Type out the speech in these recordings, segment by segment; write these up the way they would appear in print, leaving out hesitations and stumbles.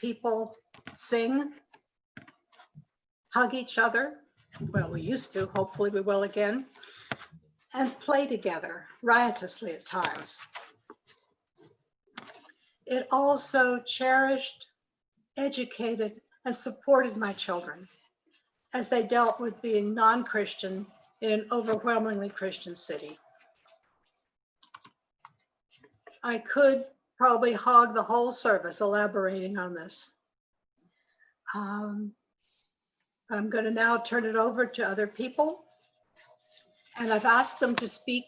people sing, hug each other. Well, we used to, hopefully we will again, and play together, riotously at times. It also cherished, educated, and supported my children as they dealt with being non-Christian in an overwhelmingly Christian city. I could probably hog the whole service elaborating on this. But I'm going to now turn it over to other people. And I've asked them to speak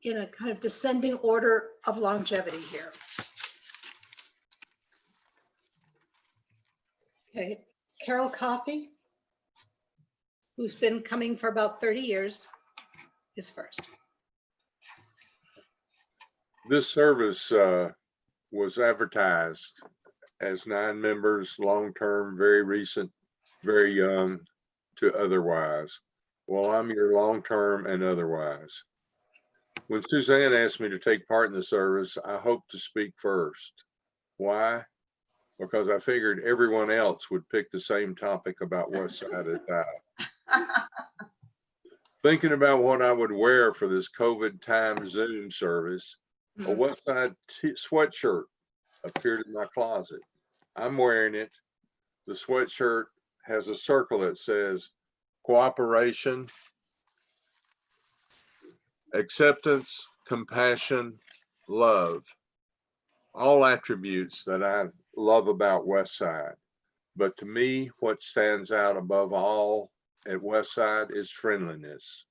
in a kind of descending order of longevity here. Okay, Carol Coffey, who's been coming for about 30 years, is first. This service was advertised as 9 members, long-term, very recent, very young to otherwise. Well, I'm your long-term and otherwise. When Suzanne asked me to take part in the service, I hoped to speak first. Why? Because I figured everyone else would pick the same topic about Westside as I. Thinking about what I would wear for this COVID time Zoom service, a Westside sweatshirt appeared in my closet. I'm wearing it. The sweatshirt has a circle that says cooperation, acceptance, compassion, love. All attributes that I love about Westside. But to me, what stands out above all at Westside is friendliness.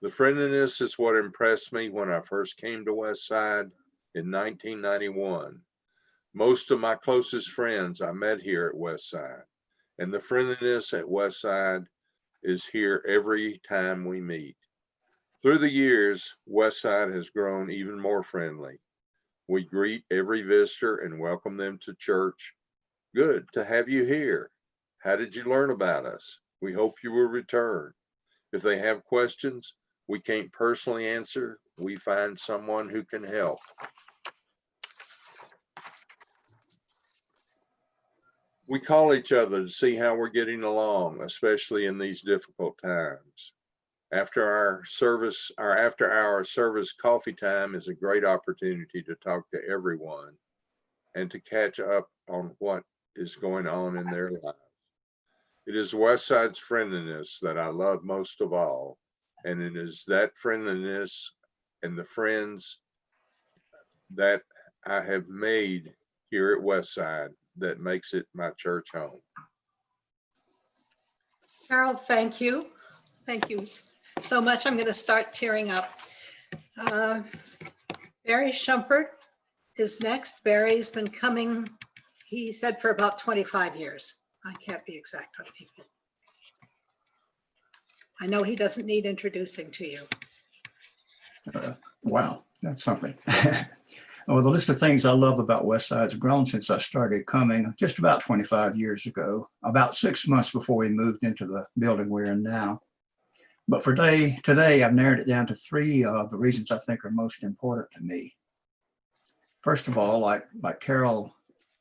The friendliness is what impressed me when I first came to Westside in 1991. Most of my closest friends I met here at Westside, and the friendliness at Westside is here every time we meet. Through the years, Westside has grown even more friendly. We greet every visitor and welcome them to church. Good to have you here. How did you learn about us? We hope you will return. If they have questions we can't personally answer, we find someone who can help. We call each other to see how we're getting along, especially in these difficult times. After our service coffee time is a great opportunity to talk to everyone and to catch up on what is going on in their lives. It is Westside's friendliness that I love most of all, and it is that friendliness and the friends that I have made here at Westside that makes it my church home. Carol, thank you. Thank you so much. I'm going to start tearing up. Barry Shumpert is next. Barry's been coming, he said, for about 25 years. I can't be exact on people. I know he doesn't need introducing to you. Wow, that's something. Well, the list of things I love about Westside's grown since I started coming just about 25 years ago, about 6 months before we moved into the building we're in now. But for today, I've narrowed it down to 3 of the reasons I think are most important to me. First of all, like Carol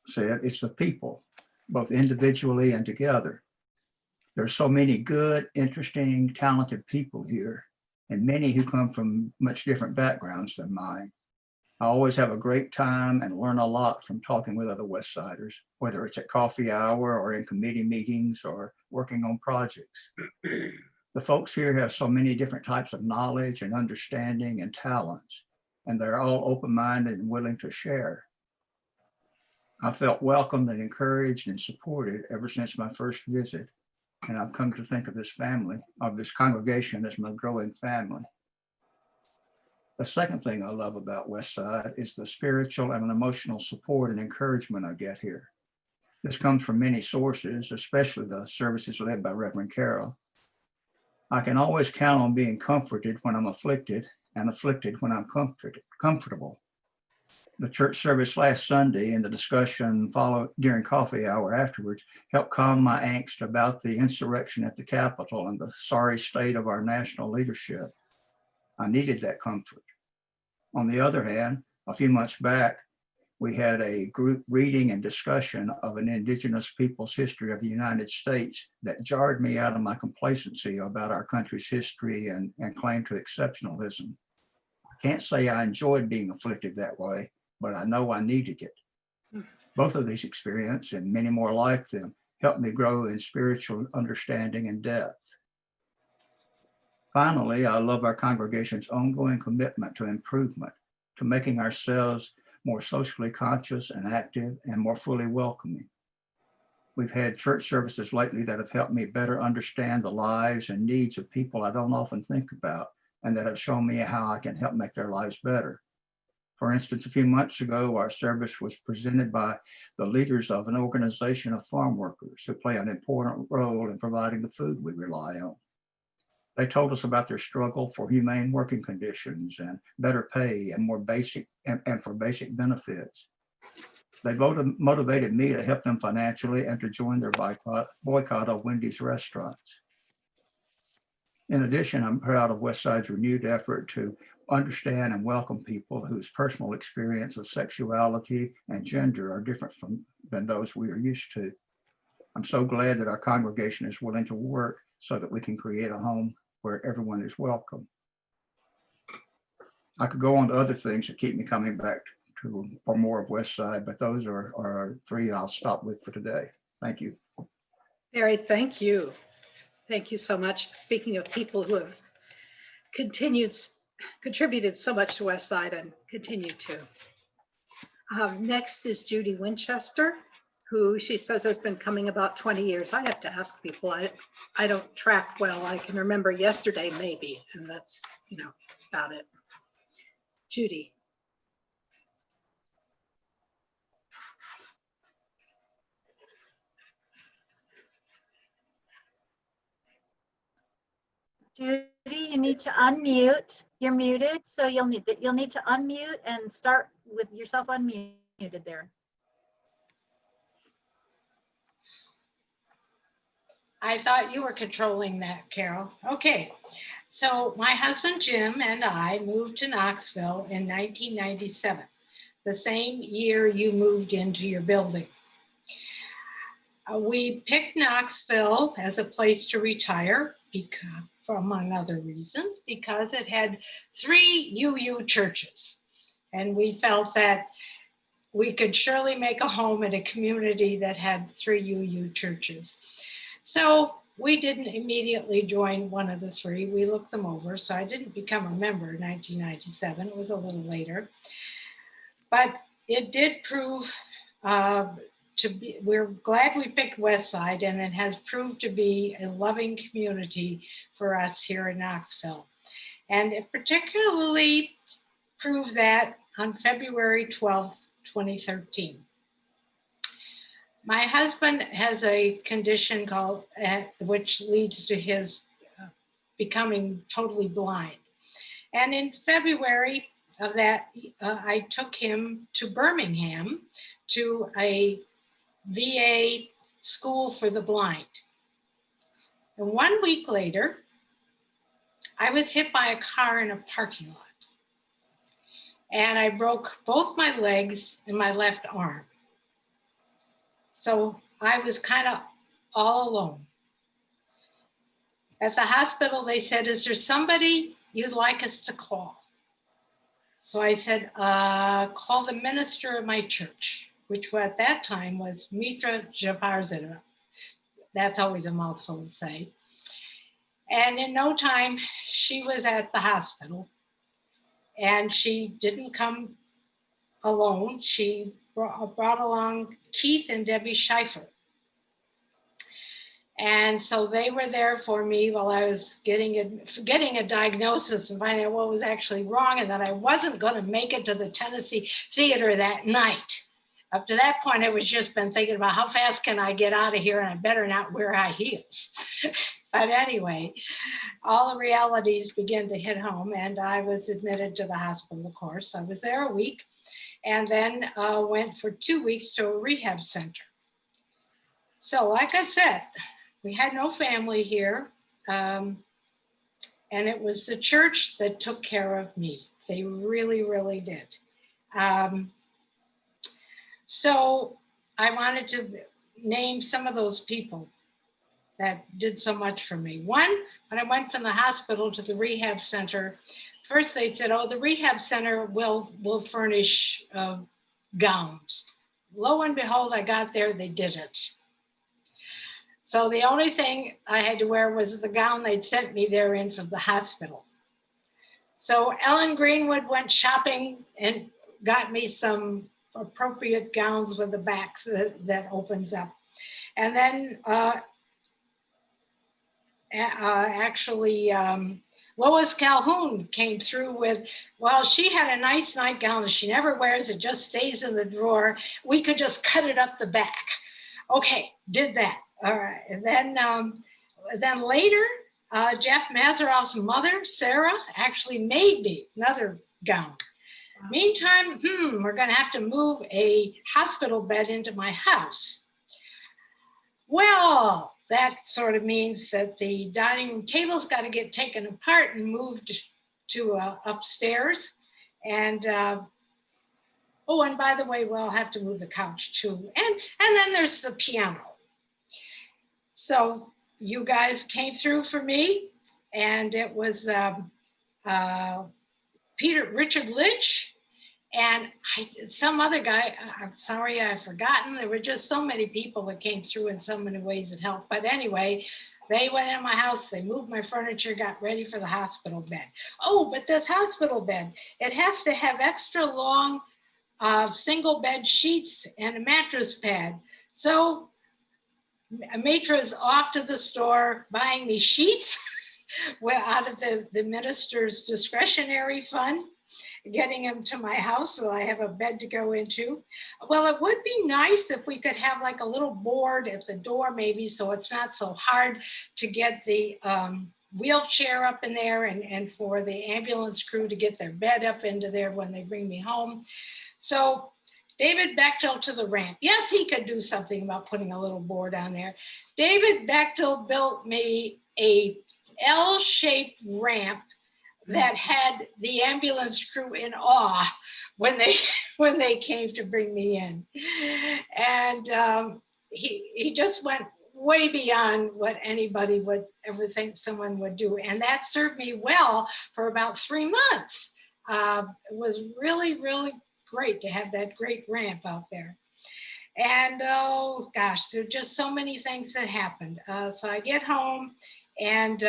said, it's the people, both individually and together. There's so many good, interesting, talented people here, and many who come from much different backgrounds than mine. I always have a great time and learn a lot from talking with other Westsiders, whether it's at coffee hour or in committee meetings or working on projects. The folks here have so many different types of knowledge and understanding and talents, and they're all open-minded and willing to share. I felt welcomed and encouraged and supported ever since my first visit, and I've come to think of this family, of this congregation, as my growing family. The second thing I love about Westside is the spiritual and emotional support and encouragement I get here. This comes from many sources, especially the services led by Reverend Carol. I can always count on being comforted when I'm afflicted and afflicted when I'm comfortable. The church service last Sunday and the discussion followed during coffee hour afterwards helped calm my angst about the insurrection at the Capitol and the sorry state of our national leadership. I needed that comfort. On the other hand, a few months back, We had a group reading and discussion of an indigenous people's history of the United States that jarred me out of my complacency about our country's history and claim to exceptionalism. I can't say I enjoyed being afflicted that way, but I know I needed it. Both of these experiences and many more like them helped me grow in spiritual understanding and depth. Finally, I love our congregation's ongoing commitment to improvement, to making ourselves more socially conscious and active and more fully welcoming. We've had church services lately that have helped me better understand the lives and needs of people I don't often think about, and that have shown me how I can help make their lives better. For instance, a few months ago, our service was presented by the leaders of an organization of farm workers who play an important role in providing the food we rely on. They told us about their struggle for humane working conditions and better pay and more basic and for basic benefits. They motivated me to help them financially and to join their boycott of Wendy's restaurants. In addition, I'm proud of Westside's renewed effort to understand and welcome people whose personal experience of sexuality and gender are different than those we are used to. I'm so glad that our congregation is willing to work so that we can create a home where everyone is welcome. I could go on to other things that keep me coming back for more of Westside, but those are three I'll stop with for today. Thank you. Barry, thank you. Thank you so much. Speaking of people who have contributed so much to Westside and continue to. Next is Judy Winchester, who she says has been coming about 20 years. I have to ask people. I don't track well. I can remember yesterday maybe, and that's, about it. Judy. Judy, you need to unmute. You're muted, so you'll need to unmute and start with yourself unmuted there. I thought you were controlling that, Carol. Okay, so my husband Jim and I moved to Knoxville in 1997, the same year you moved into your building. We picked Knoxville as a place to retire because, among other reasons, because it had 3 UU churches. And we felt that we could surely make a home in a community that had 3 UU churches. So we didn't immediately join one of the 3. We looked them over. So I didn't become a member in 1997. It was a little later. But it did prove we're glad we picked Westside, and it has proved to be a loving community for us here in Knoxville. And it particularly proved that on February 12th, 2013. My husband has a condition called, which leads to his becoming totally blind. And in February of that, I took him to Birmingham to a VA school for the blind. And 1 week later, I was hit by a car in a parking lot. And I broke both my legs and my left arm. So I was kind of all alone. At the hospital, they said, "Is there somebody you'd like us to call?" So I said, "Call the minister of my church," which at that time was Mitra Japarzina. That's always a mouthful to say. And in no time, she was at the hospital. And she didn't come alone. She brought along Keith and Debbie Schleifer. And so they were there for me while I was getting a diagnosis and finding out what was actually wrong, and that I wasn't going to make it to the Tennessee Theater that night. Up to that point, I was just been thinking about how fast can I get out of here, and I better not wear high heels. But anyway, all the realities began to hit home, and I was admitted to the hospital, of course. I was there a week, and then went for 2 weeks to a rehab center. So like I said, we had no family here, and it was the church that took care of me. They really, really did. So I wanted to name some of those people that did so much for me. One, when I went from the hospital to the rehab center, first they said, oh, the rehab center will furnish gowns. Lo and behold, I got there, they didn't. So the only thing I had to wear was the gown they'd sent me there in from the hospital. So Ellen Greenwood went shopping and got me some appropriate gowns with the back that opens up. And then Lois Calhoun came through with, well, she had a nice nightgown that she never wears. It just stays in the drawer. We could just cut it up the back. Okay, did that. All right. And then later, Jeff Mazeroff's mother, Sarah, actually made me another gown. Wow. Meantime, we're going to have to move a hospital bed into my house. Well, that sort of means that the dining room table's got to get taken apart and moved to upstairs. And oh, and by the way, we'll have to move the couch too. And then there's the piano. So you guys came through for me, and it was Richard Litch and some other guy. I'm sorry, I've forgotten. There were just so many people that came through in so many ways that helped. But anyway, they went in my house, they moved my furniture, got ready for the hospital bed. Oh, but this hospital bed, it has to have extra long single bed sheets and a mattress pad. So Matra's off to the store buying me sheets out of the minister's discretionary fund, getting them to my house so I have a bed to go into. Well, it would be nice if we could have like a little board at the door maybe, so it's not so hard to get the wheelchair up in there and for the ambulance crew to get their bed up into there when they bring me home. So David Bechtel to the ramp. Yes, he could do something about putting a little board on there. David Bechtel built me a L-shaped ramp that had the ambulance crew in awe when they came to bring me in. And he just went way beyond what anybody would ever think someone would do. And that served me well for about 3 months. It was really, really great to have that great ramp out there. And oh gosh, there are just so many things that happened. So I get home and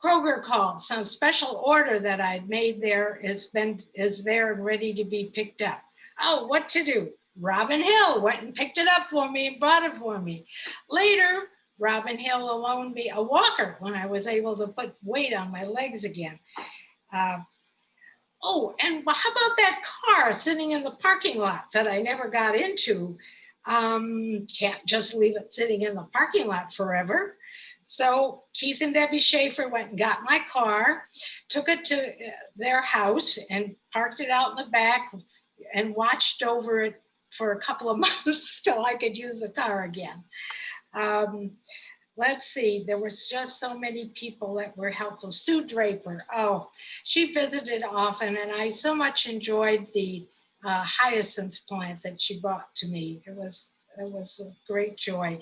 Kroger called. Some special order that I'd made there is there and ready to be picked up. Oh, what to do? Robin Hill went and picked it up for me and brought it for me. Later, Robin Hill loaned me a walker when I was able to put weight on my legs again. Oh, and how about that car sitting in the parking lot that I never got into? Can't just leave it sitting in the parking lot forever. So Keith and Debbie Schaefer went and got my car, took it to their house and parked it out in the back and watched over it for a couple of months till I could use the car again. Let's see, there was just so many people that were helpful. Sue Draper, oh, she visited often and I so much enjoyed the hyacinth plant that she brought to me. It was a great joy.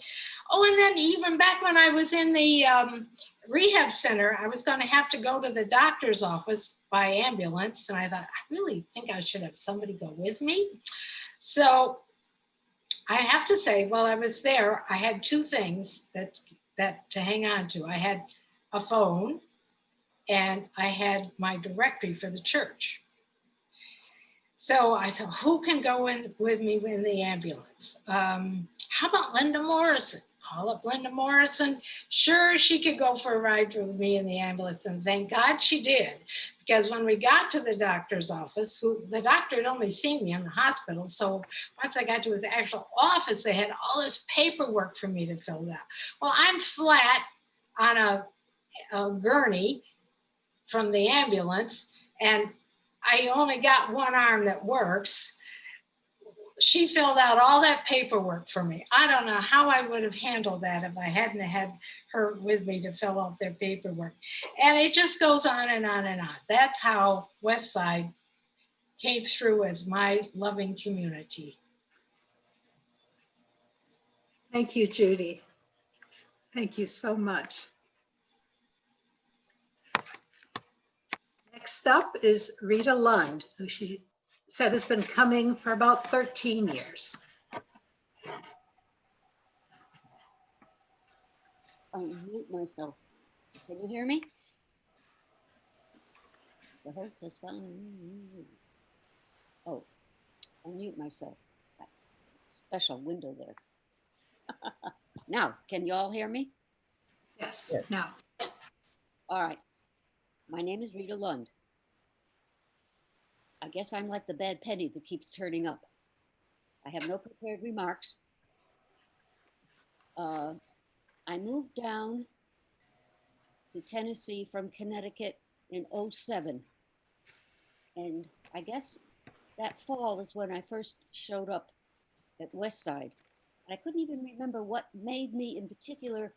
Oh, and then even back when I was in the rehab center, I was going to have to go to the doctor's office by ambulance. And I thought, I really think I should have somebody go with me. So I have to say, while I was there, I had two things that to hang on to. I had a phone and I had my directory for the church. So I thought, who can go in with me in the ambulance? How about Linda Morrison? Call up Linda Morrison. Sure, she could go for a ride with me in the ambulance, and thank God she did. Because when we got to the doctor's office, the doctor had only seen me in the hospital, so once I got to his actual office, they had all this paperwork for me to fill out. Well, I'm flat on a gurney from the ambulance, and I only got one arm that works. She filled out all that paperwork for me. I don't know how I would have handled that if I hadn't had her with me to fill out their paperwork. And it just goes on and on and on. That's how Westside came through as my loving community. Thank you, Judy. Thank you so much. Next up is Rita Lund, who she said has been coming for about 13 years. Unmute myself. Can you hear me? The host has found. Oh, unmute myself. Special window there. Now, can you all hear me? Yes, now. All right. My name is Rita Lund. I guess I'm like the bad penny that keeps turning up. I have no prepared remarks. I moved down to Tennessee from Connecticut in '07. And I guess that fall is when I first showed up at Westside. I couldn't even remember what made me in particular.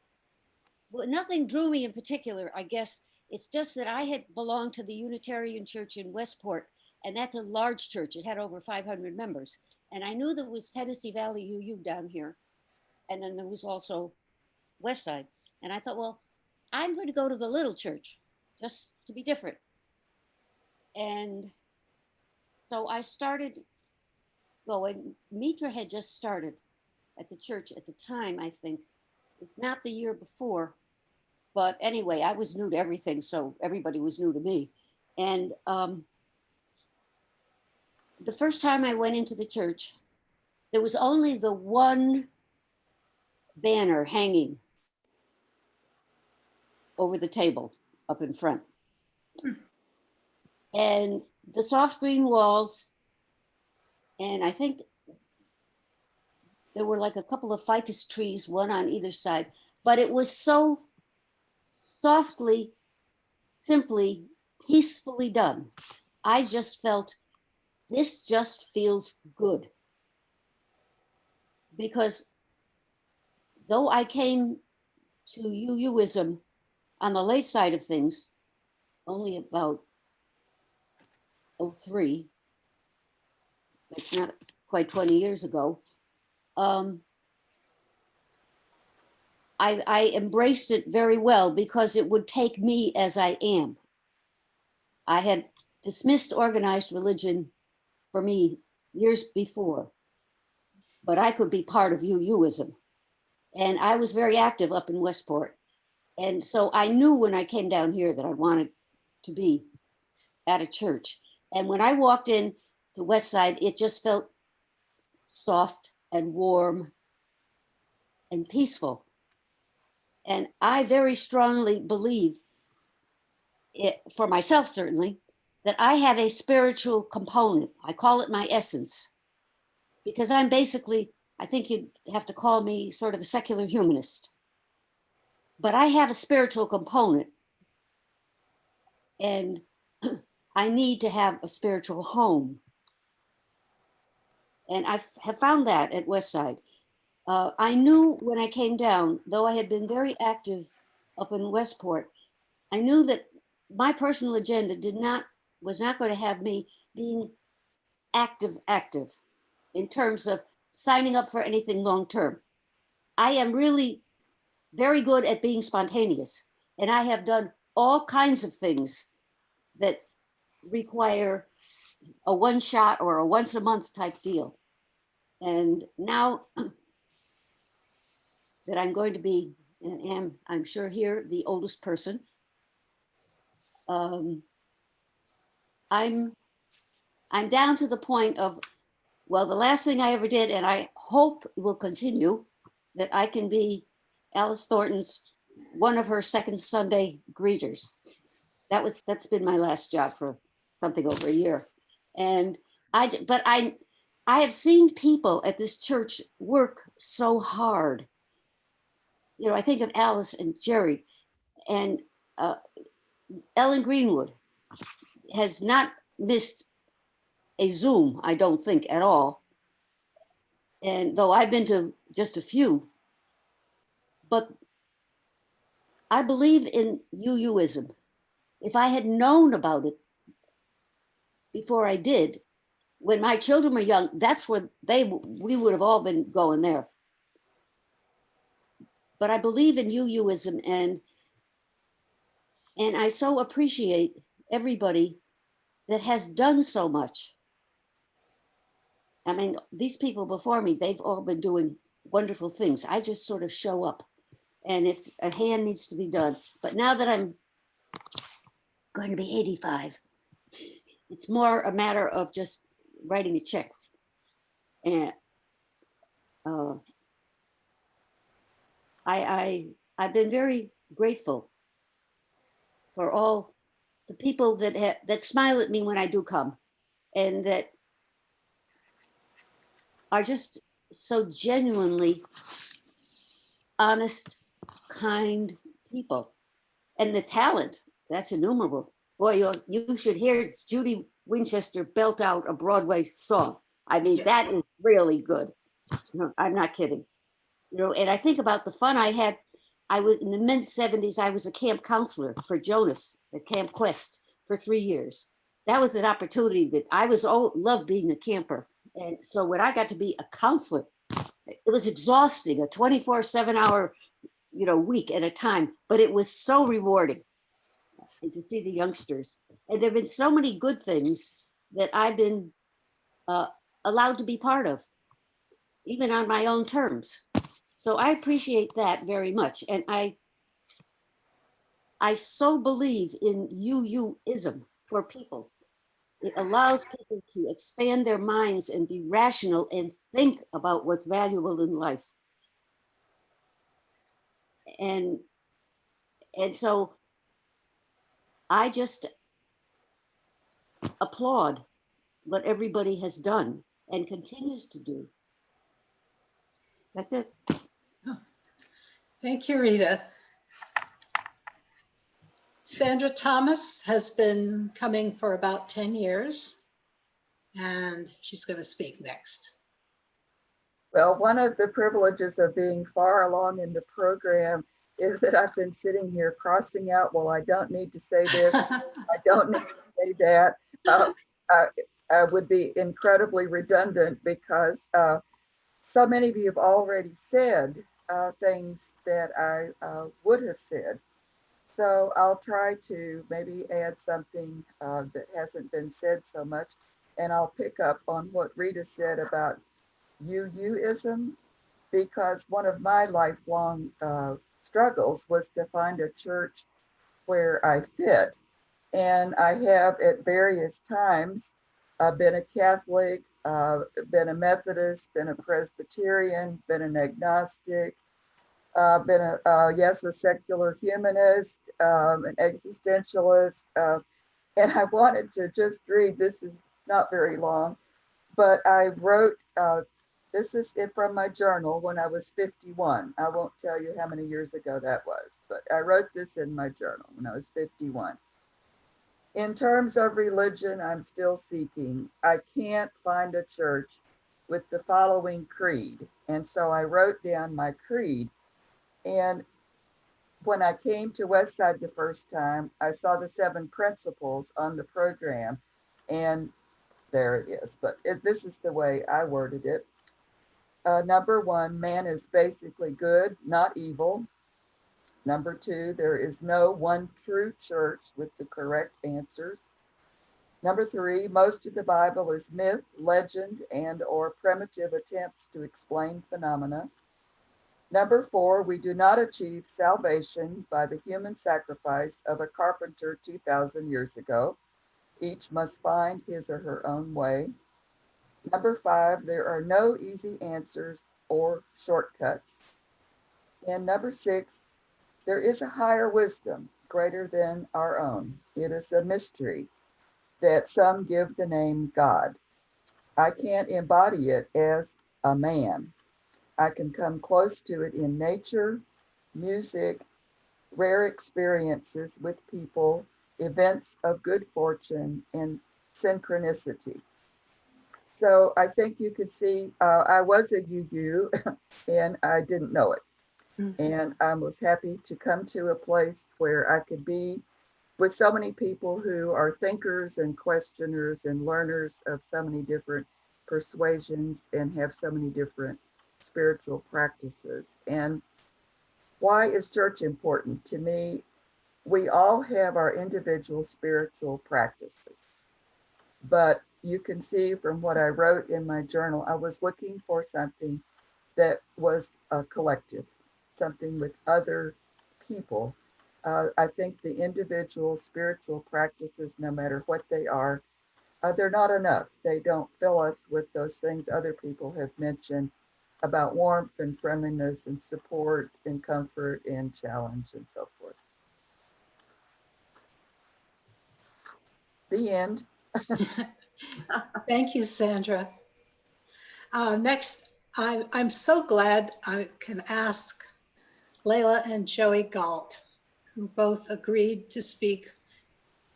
Well, nothing drew me in particular, I guess. It's just that I had belonged to the Unitarian Church in Westport, and that's a large church. It had over 500 members. And I knew there was Tennessee Valley UU down here. And then there was also Westside. And I thought, well, I'm going to go to the little church just to be different. And so I started going. Mitra had just started at the church at the time, I think. It's not the year before. But anyway, I was new to everything, so everybody was new to me. And the first time I went into the church, there was only the one banner hanging over the table up in front. And the soft green walls, and I think there were like a couple of ficus trees, one on either side, but it was so softly, simply, peacefully done. I just felt this just feels good. Because though I came to UUism on the late side of things, only about '03, that's not quite 20 years ago, I embraced it very well because it would take me as I am. I had dismissed organized religion for me years before, but I could be part of UUism. And I was very active up in Westport. And so I knew when I came down here that I wanted to be at a church. And when I walked in to Westside, it just felt soft and warm and peaceful. And I very strongly believe, it, for myself certainly, that I have a spiritual component. I call it my essence, because I'm basically, I think you'd have to call me sort of a secular humanist. But I have a spiritual component, and I need to have a spiritual home. And I have found that at Westside. I knew when I came down, though I had been very active up in Westport, I knew that my personal agenda was not going to have me being active in terms of signing up for anything long term. I am really very good at being spontaneous, and I have done all kinds of things that require a one shot or a once a month type deal. And now that I'm going to be, and am, I'm sure here, the oldest person, I'm down to the point of, well, the last thing I ever did, and I hope will continue, that I can be Alice Thornton's, one of her second Sunday greeters. That's been my last job for something over a year. And I have seen people at this church work so hard. You know, I think of Alice and Jerry, and Ellen Greenwood has not missed a Zoom, I don't think, at all. And though I've been to just a few, but I believe in UUism. If I had known about it before I did, when my children were young, that's where we would have all been going there. But I believe in UUism, and I so appreciate everybody that has done so much. I mean, these people before me, they've all been doing wonderful things. I just sort of show up, and if a hand needs to be done. But now that I'm going to be 85, it's more a matter of just writing a check. And I've been very grateful for all the people that smile at me when I do come, and that are just so genuinely honest, kind people. And the talent, that's innumerable. Boy, you should hear Judy Winchester belt out a Broadway song. I mean, Yes. that is really good. No, I'm not kidding. You know, and I think about the fun I had. I was in the mid 70s, I was a camp counselor for Jonas at Camp Quest for 3 years. That was an opportunity that I loved being a camper. And so when I got to be a counselor, it was exhausting, a 24/7 hour, week at a time, but it was so rewarding. And to see the youngsters. And there've been so many good things that I've been allowed to be part of, even on my own terms. So I appreciate that very much. And I so believe in UUism for people. It allows people to expand their minds and be rational and think about what's valuable in life. And so I just applaud what everybody has done and continues to do. That's it. Thank you, Rita. Sandra Thomas has been coming for about 10 years, and she's going to speak next. Well, one of the privileges of being far along in the program is that I've been sitting here crossing out, well, I don't need to say this, I don't need to say that. I would be incredibly redundant because so many of you have already said things that I would have said. So I'll try to maybe add something that hasn't been said so much, and I'll pick up on what Rita said about UUism, because one of my lifelong struggles was to find a church where I fit. And I have at various times been a Catholic, been a Methodist, been a Presbyterian, been an agnostic, been a secular humanist, an existentialist. And I wanted to just read, this is not very long, but I wrote, this is it from my journal when I was 51. I won't tell you how many years ago that was, but I wrote this in my journal when I was 51. In terms of religion, I'm still seeking. I can't find a church with the following creed. And so I wrote down my creed. And when I came to Westside the first time, I saw the 7 principles on the program, and there it is. But this is the way I worded it. Number 1, man is basically good, not evil. Number 2, there is no one true church with the correct answers. Number 3, most of the Bible is myth, legend, and or primitive attempts to explain phenomena. Number 4, we do not achieve salvation by the human sacrifice of a carpenter 2,000 years ago. Each must find his or her own way. Number 5, there are no easy answers or shortcuts. And number 6, there is a higher wisdom greater than our own. It is a mystery that some give the name God. I can't embody it as a man. I can come close to it in nature, music, rare experiences with people, events of good fortune, and synchronicity. So I think you could see I was a UU and I didn't know it. And I was happy to come to a place where I could be with so many people who are thinkers and questioners and learners of so many different persuasions and have so many different spiritual practices. And why is church important? To me, we all have our individual spiritual practices, but you can see from what I wrote in my journal, I was looking for something that was a collective, something with other people. I think the individual spiritual practices, no matter what they are, they're not enough. They don't fill us with those things other people have mentioned about warmth and friendliness and support and comfort and challenge and so forth. The end. Thank you, Sandra. Next, I'm so glad I can ask Layla and Joey Galt, who both agreed to speak,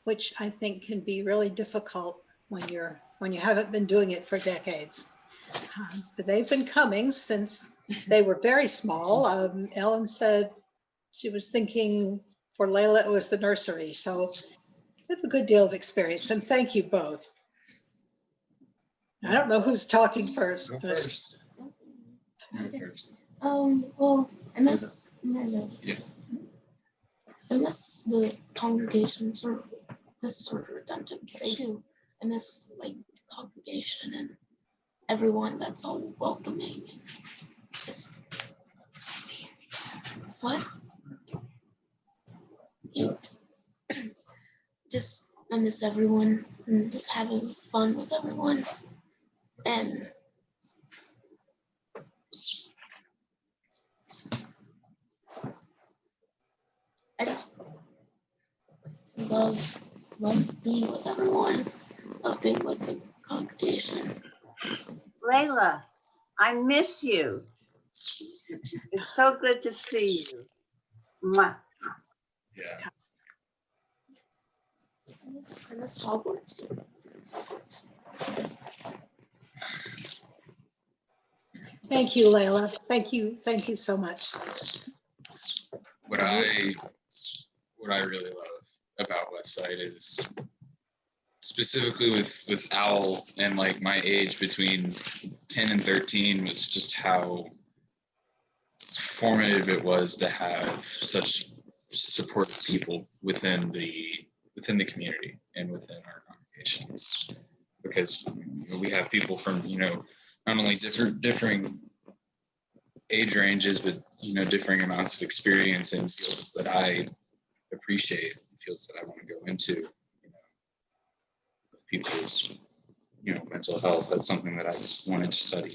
which I think can be really difficult when you haven't been doing it for decades. But they've been coming since they were very small. Ellen said she was thinking for Layla it was the nursery, so they have a good deal of experience, and thank you both. I don't know who's talking first. Go but- first. Go first. Well, I miss Yeah. I miss the congregation. Sort of, this is sort of redundant, but I do. I miss like the congregation and everyone that's all welcoming and just what? Yeah. Just I miss everyone and just having fun with everyone and I just love being with everyone, love being with the congregation. Layla, I miss you. It's so good to see you. Mwah. Yeah. I miss Hogwarts. Thank you, Layla. Thank you so much. What I really love about Westside is specifically with Owl and like my age between 10 and 13 was just how formative it was to have such supportive people within the community and within our congregations, because we have people from not only differing age ranges, but differing amounts of experience in fields that I appreciate, fields that I want to go into. With people's mental health, that's something that I wanted to study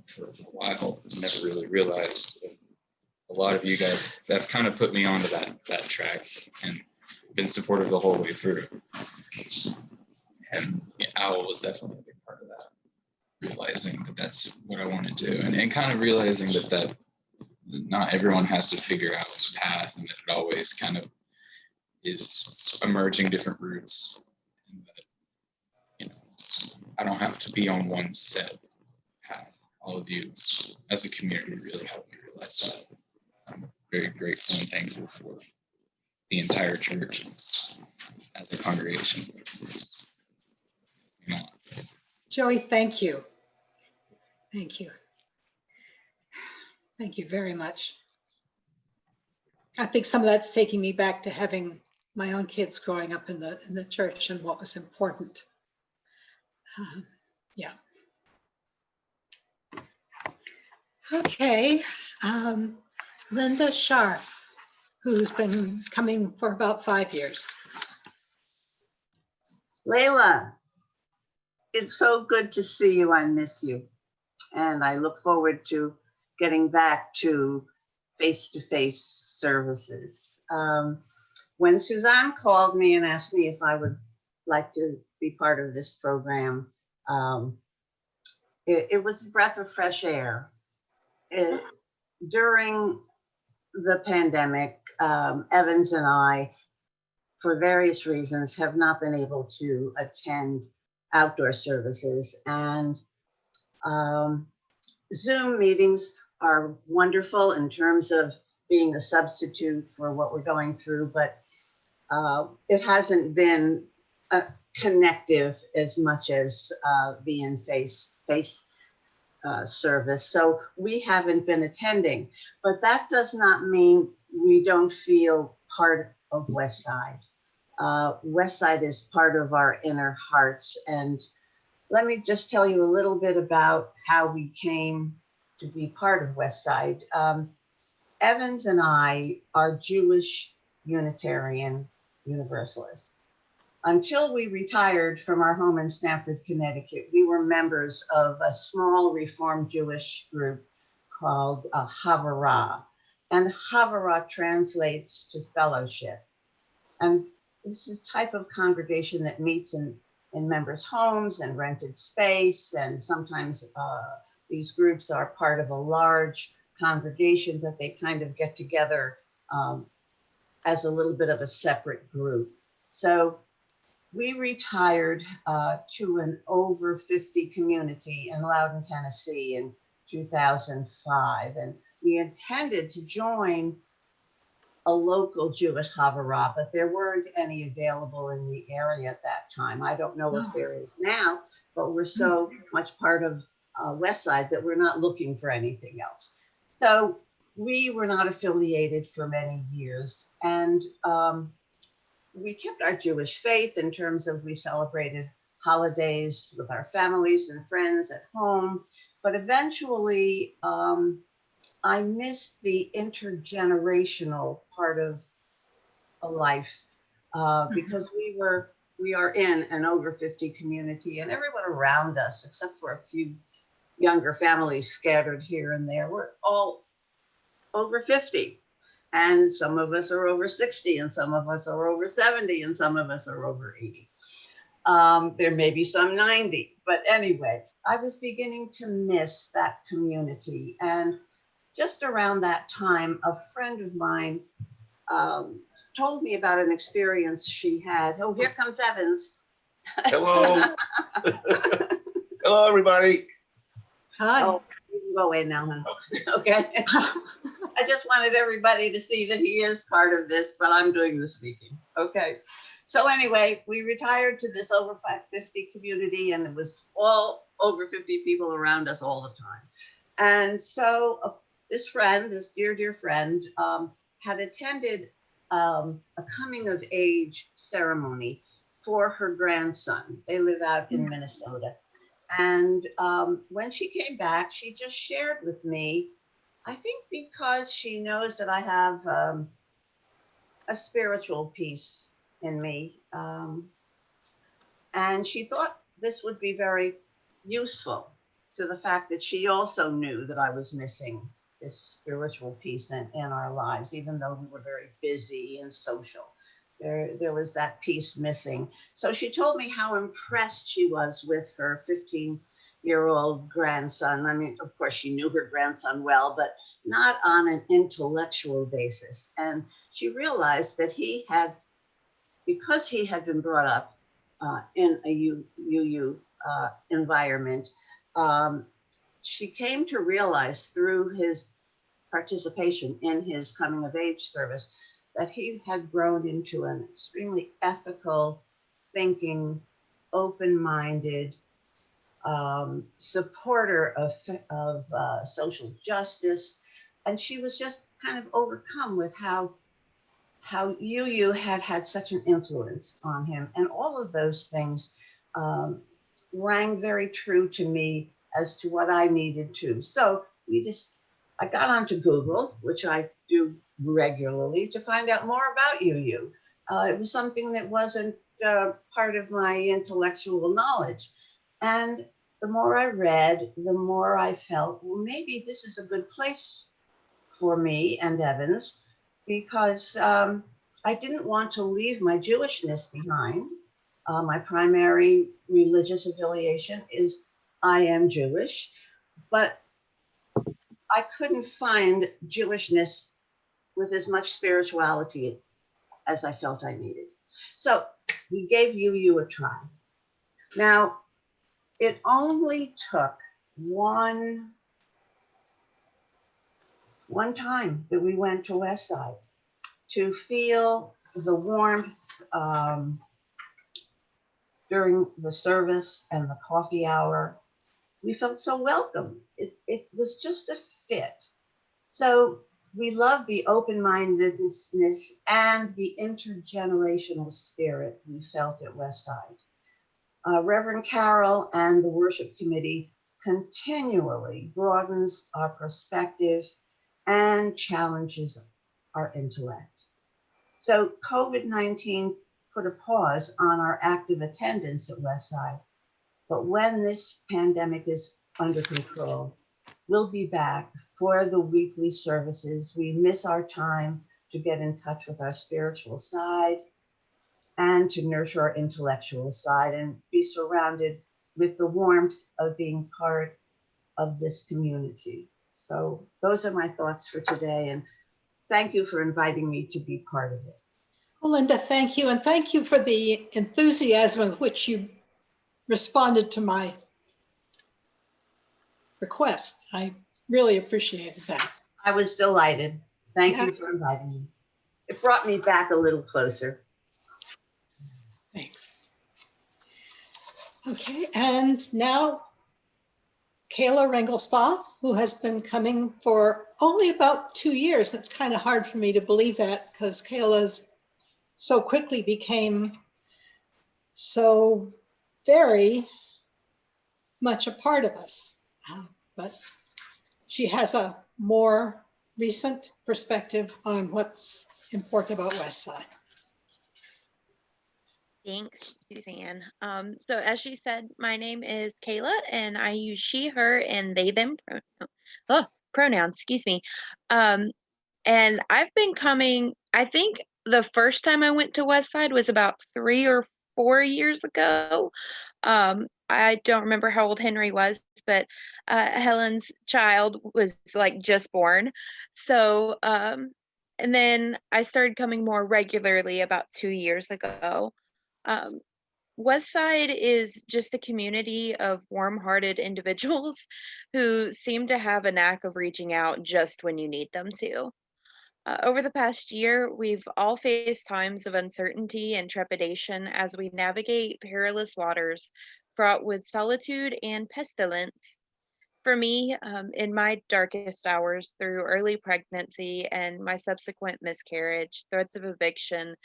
for a while. Never really realized. A lot of you guys have kind of put me onto that track and been supportive the whole way through. And Owl was definitely a big part of that. Realizing that that's what I want to do, and kind of realizing that not everyone has to figure out the path, and that it always kind of is emerging different routes, and that I don't have to be on one set path. All of you as a community really helped me realize that. I'm very grateful and thankful for the entire church as a congregation. Joey, thank you. Thank you. Thank you very much. I think some of that's taking me back to having my own kids growing up in the church and what was important. Yeah. Okay. Linda Scharf, who's been coming for about 5 years. Layla, it's so good to see you. I miss you. And I look forward to getting back to face-to-face services. When Suzanne called me and asked me if I would like to be part of this program, it was a breath of fresh air. During the pandemic, Evans and I, for various reasons, have not been able to attend outdoor services, and Zoom meetings are wonderful in terms of being a substitute for what we're going through, but it hasn't been connective as much as being face-to-face service. So we haven't been attending, but that does not mean we don't feel part of Westside. Westside is part of our inner hearts. And let me just tell you a little bit about how we came to be part of Westside. Evans and I are Jewish Unitarian Universalists. Until we retired from our home in Stamford, Connecticut, we were members of a small Reformed Jewish group called Havara. And Havara translates to fellowship. And this is a type of congregation that meets in members' homes and rented space. And sometimes these groups are part of a large congregation, but they kind of get together as a little bit of a separate group. So we retired to an over 50 community in Loudon, Tennessee in 2005. And we intended to join a local Jewish Havara, but there weren't any available in the area at that time. I don't know if there is now, but we're so much part of Westside that we're not looking for anything else. So we were not affiliated for many years. And we kept our Jewish faith in terms of we celebrated holidays with our families and friends at home. But eventually, I missed the intergenerational part of a life because we are in an over 50 community, and everyone around us, except for a few younger families scattered here and there, we're all over 50. And some of us are over 60, and some of us are over 70, and some of us are over 80. There may be some 90, but anyway, I was beginning to miss that community. And just around that time, a friend of mine told me about an experience she had. Oh, here comes Evans. Hello. Hello, everybody. Hi. Oh, you can go in now, huh? Okay. I just wanted everybody to see that he is part of this, but I'm doing the speaking. Okay. So anyway, we retired to this over 550 community, and it was all over 50 people around us all the time. And so this friend, this dear, dear friend, had attended a coming of age ceremony for her grandson. They live out in Minnesota. And when she came back, she just shared with me, I think because she knows that I have a spiritual piece in me. And she thought this would be very useful to the fact that she also knew that I was missing this spiritual piece in our lives, even though we were very busy and social. There was that piece missing. So she told me how impressed she was with her 15-year-old grandson. I mean, of course, she knew her grandson well, but not on an intellectual basis. And she realized that he had, because he had been brought up in a UU environment, she came to realize through his participation in his coming of age service that he had grown into an extremely ethical, thinking, open-minded supporter of social justice. And she was just kind of overcome with how UU had such an influence on him. And all of those things rang very true to me as to what I needed to. So I got onto Google, which I do regularly, to find out more about UU. It was something that wasn't part of my intellectual knowledge. And the more I read, the more I felt, well, maybe this is a good place for me and Evans, because I didn't want to leave my Jewishness behind. My primary religious affiliation is I am Jewish, but I couldn't find Jewishness with as much spirituality as I felt I needed. So we gave UU a try. Now, it only took one time that we went to Westside to feel the warmth during the service and the coffee hour. We felt so welcome. It was just a fit. So we love the open-mindedness and the intergenerational spirit we felt at Westside. Reverend Carol and the worship committee continually broadens our perspective and challenges our intellect. So COVID-19 put a pause on our active attendance at Westside, but when this pandemic is under control, we'll be back for the weekly services. We miss our time to get in touch with our spiritual side and to nurture our intellectual side and be surrounded with the warmth of being part of this community. So those are my thoughts for today, and thank you for inviting me to be part of it. Well, Linda, thank you. And thank you for the enthusiasm with which you responded to my request. I really appreciated that. I was delighted. Thank you for inviting me. It brought me back a little closer. Thanks. Okay, and now Kayla Rangel Spa, who has been coming for only about 2 years. It's kind of hard for me to believe that because Kayla's so quickly became so very much a part of us. But she has a more recent perspective on what's important about Westside. Thanks, Suzanne. So as she said, my name is Kayla, and I use she, her, and they, them pronouns, excuse me. And I've been coming, I think the first time I went to Westside was about 3 or 4 years ago. I don't remember how old Henry was, but Helen's child was like just born. So, and then I started coming more regularly about 2 years ago. Westside is just a community of warm-hearted individuals who seem to have a knack of reaching out just when you need them to. Over the past year, we've all faced times of uncertainty and trepidation as we navigate perilous waters fraught with solitude and pestilence. For me, in my darkest hours through early pregnancy and my subsequent miscarriage, threats of eviction,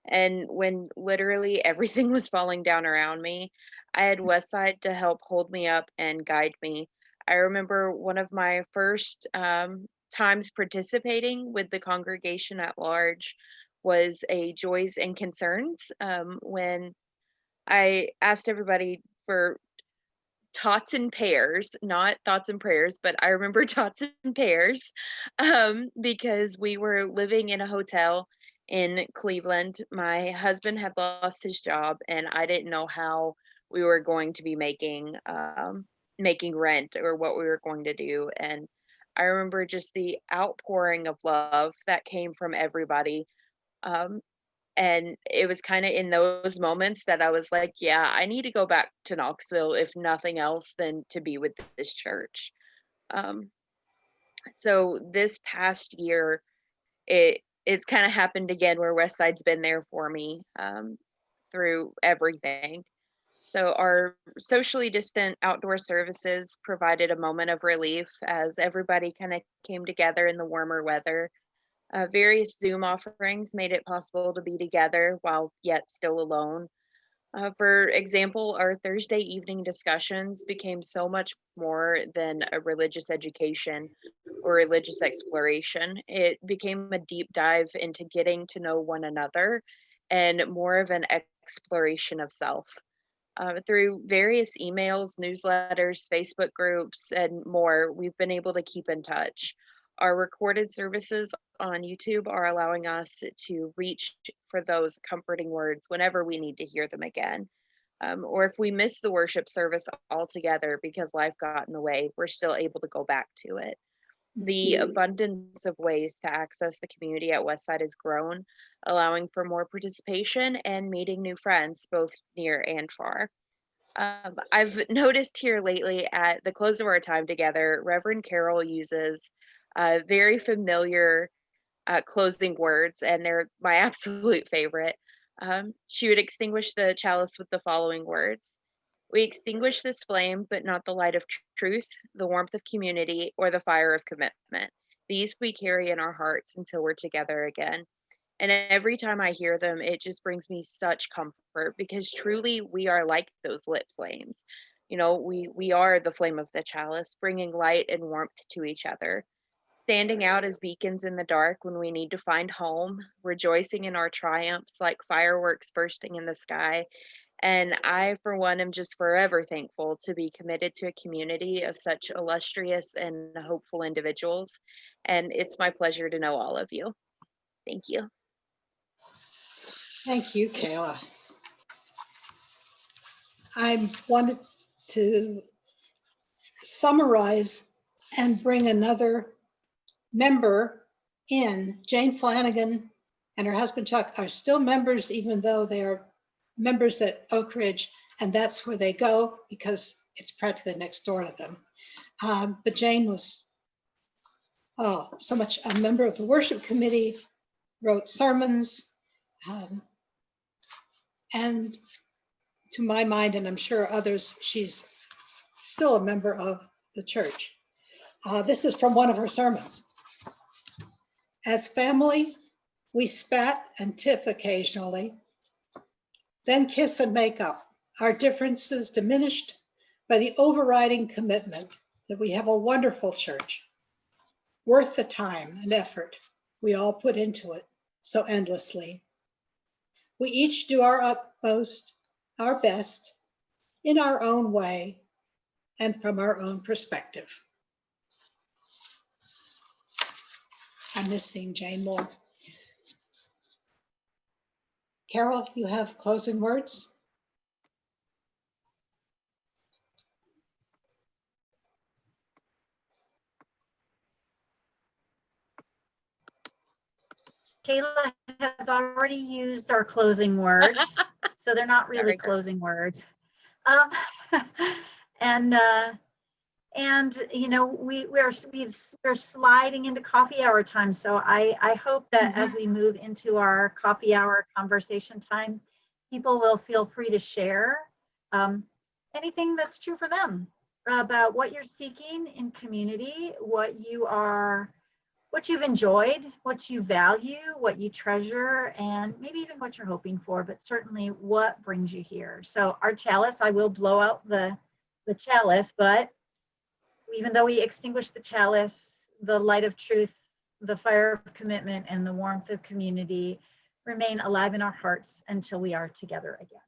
and when literally everything was falling down around me, I had Westside to help hold me up and guide me. I remember one of my first times participating with the congregation at large was a Joys and Concerns, when I asked everybody for tots and pairs, not thoughts and prayers, but I remember tots and pairs, because we were living in a hotel in Cleveland. My husband had lost his job, and I didn't know how we were going to be making rent or what we were going to do. And I remember just the outpouring of love that came from everybody. And it was kind of in those moments that I was like, yeah, I need to go back to Knoxville, if nothing else, than to be with this church. So this past year, it's kind of happened again where Westside's been there for me through everything. So our socially distant outdoor services provided a moment of relief as everybody kind of came together in the warmer weather. Various Zoom offerings made it possible to be together while yet still alone. For example, our Thursday evening discussions became so much more than a religious education or religious exploration. It became a deep dive into getting to know one another and more of an exploration of self. Through various emails, newsletters, Facebook groups, and more, we've been able to keep in touch. Our recorded services on YouTube are allowing us to reach for those comforting words whenever we need to hear them again. Or if we miss the worship service altogether because life got in the way, we're still able to go back to it. The abundance of ways to access the community at Westside has grown, allowing for more participation and meeting new friends, both near and far. I've noticed here lately at the close of our time together, Reverend Carol uses very familiar closing words, and they're my absolute favorite. She would extinguish the chalice with the following words: "We extinguish this flame, but not the light of truth, the warmth of community, or the fire of commitment. These we carry in our hearts until we're together again." And every time I hear them, it just brings me such comfort, because truly we are like those lit flames. You know, we are the flame of the chalice, bringing light and warmth to each other, standing out as beacons in the dark when we need to find home, rejoicing in our triumphs like fireworks bursting in the sky. And I, for one, am just forever thankful to be committed to a community of such illustrious and hopeful individuals. And it's my pleasure to know all of you. Thank you. Thank you, Kayla. I wanted to summarize and bring another member in. Jane Flanagan and her husband Chuck are still members, even though they are members at Oak Ridge, and that's where they go because it's practically next door to them. But Jane was so much a member of the worship committee, wrote sermons, and to my mind, and I'm sure others, she's still a member of the church. This is from one of her sermons. "As family, we spat and tiff occasionally, then kiss and make up, our differences diminished by the overriding commitment that we have a wonderful church, worth the time and effort we all put into it so endlessly. We each do our utmost, our best, in our own way and from our own perspective." I miss seeing Jane more. Carol, you have closing words? Kayla has already used our closing words, so they're not really Sorry, girl. closing words. And you know, we're sliding into coffee hour time, so I hope that as we move into our coffee hour conversation time, people will feel free to share anything that's true for them about what you're seeking in community, what you've enjoyed, what you value, what you treasure, and maybe even what you're hoping for, but certainly what brings you here. So our chalice, I will blow out the chalice, but even though we extinguish the chalice, the light of truth, the fire of commitment, and the warmth of community remain alive in our hearts until we are together again.